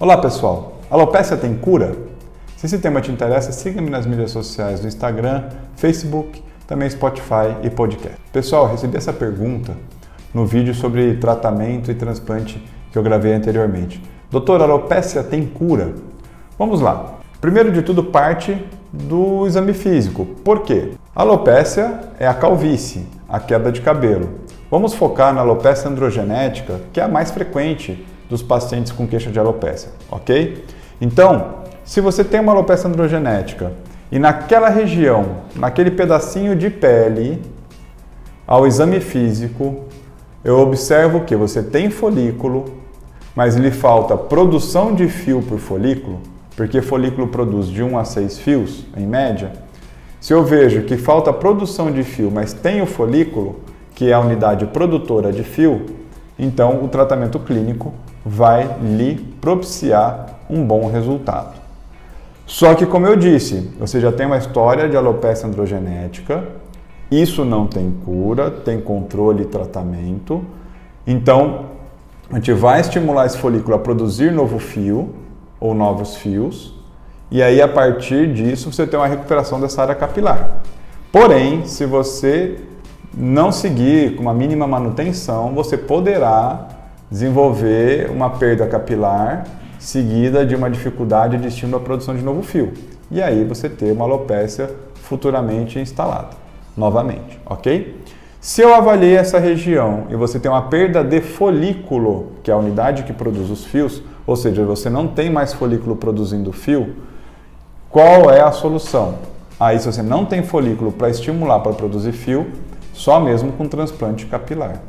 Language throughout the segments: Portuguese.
Olá pessoal, alopecia tem cura? Se esse tema te interessa, siga-me nas mídias sociais do Instagram, Facebook, também Spotify e podcast. Pessoal, recebi essa pergunta no vídeo sobre tratamento e transplante que eu gravei anteriormente. Doutor, alopecia tem cura? Vamos lá. Primeiro de tudo, parte do exame físico. Por quê? A alopecia é a calvície, a queda de cabelo. Vamos focar na alopecia androgenética, que é a mais frequente dos pacientes com queixa de alopecia, ok? Então, se você tem uma alopecia androgenética e naquela região, naquele pedacinho de pele, ao exame físico, eu observo que você tem folículo, mas lhe falta produção de fio por folículo, porque folículo produz de 1 a 6 fios, em média. Se eu vejo que falta produção de fio, mas tem o folículo, que é a unidade produtora de fio, então o tratamento clínico vai lhe propiciar um bom resultado. Só que, como eu disse, você já tem uma história de alopecia androgenética, isso não tem cura, tem controle e tratamento, então a gente vai estimular esse folículo a produzir novo fio ou novos fios, e aí a partir disso você tem uma recuperação dessa área capilar. Porém, se você não seguir com uma mínima manutenção, você poderá desenvolver uma perda capilar seguida de uma dificuldade de estímulo à produção de novo fio. E aí você ter uma alopecia futuramente instalada, novamente, ok? Se eu avaliei essa região e você tem uma perda de folículo, que é a unidade que produz os fios, ou seja, você não tem mais folículo produzindo fio, qual é a solução? Aí, se você não tem folículo para estimular para produzir fio, só mesmo com transplante capilar.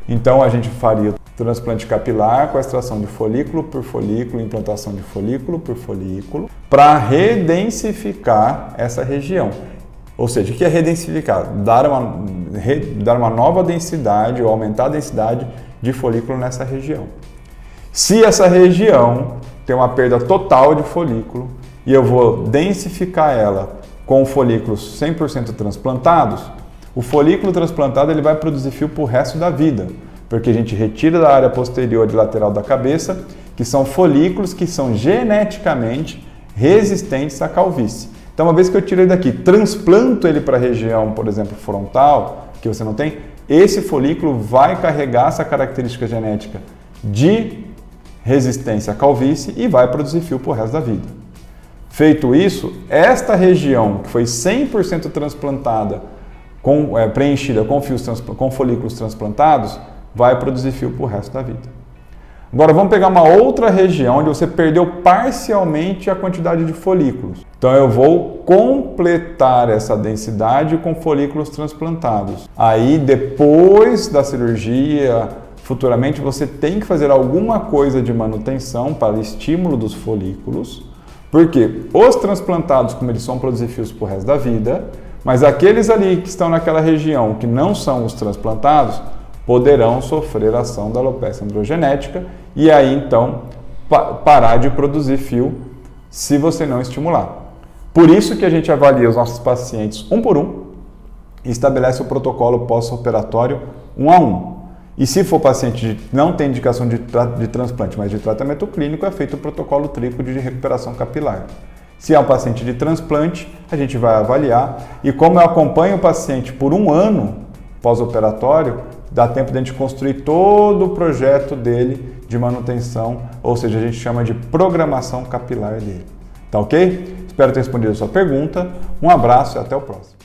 Então, a gente faria o transplante capilar com a extração de folículo por folículo, implantação de folículo por folículo, para redensificar essa região. Ou seja, o que é redensificar? Dar uma nova densidade ou aumentar a densidade de folículo nessa região. Se essa região tem uma perda total de folículo e eu vou densificar ela com folículos 100% transplantados, o folículo transplantado ele vai produzir fio para o resto da vida, porque a gente retira da área posterior e lateral da cabeça, que são folículos que são geneticamente resistentes à calvície. Então, uma vez que eu tiro ele daqui, transplanto ele para a região, por exemplo, frontal, que você não tem, esse folículo vai carregar essa característica genética de resistência à calvície e vai produzir fio para o resto da vida. Feito isso, esta região que foi 100% transplantada, preenchida com folículos transplantados, vai produzir fio para o resto da vida. Agora vamos pegar uma outra região onde você perdeu parcialmente a quantidade de folículos. Então eu vou completar essa densidade com folículos transplantados. Aí depois da cirurgia, futuramente você tem que fazer alguma coisa de manutenção para estímulo dos folículos, porque os transplantados, como eles vão produzir fios para o resto da vida, mas aqueles ali que estão naquela região que não são os transplantados, poderão sofrer a ação da alopecia androgenética e aí então parar de produzir fio se você não estimular. Por isso que a gente avalia os nossos pacientes um por um e estabelece o protocolo pós-operatório 1 a 1. E se for paciente que não tem indicação de transplante, mas de tratamento clínico, é feito o protocolo triplo de recuperação capilar. Se é um paciente de transplante, a gente vai avaliar e como eu acompanho o paciente por 1 ano pós-operatório, dá tempo de a gente construir todo o projeto dele de manutenção, ou seja, a gente chama de programação capilar dele. Tá ok? Espero ter respondido a sua pergunta. Um abraço e até o próximo.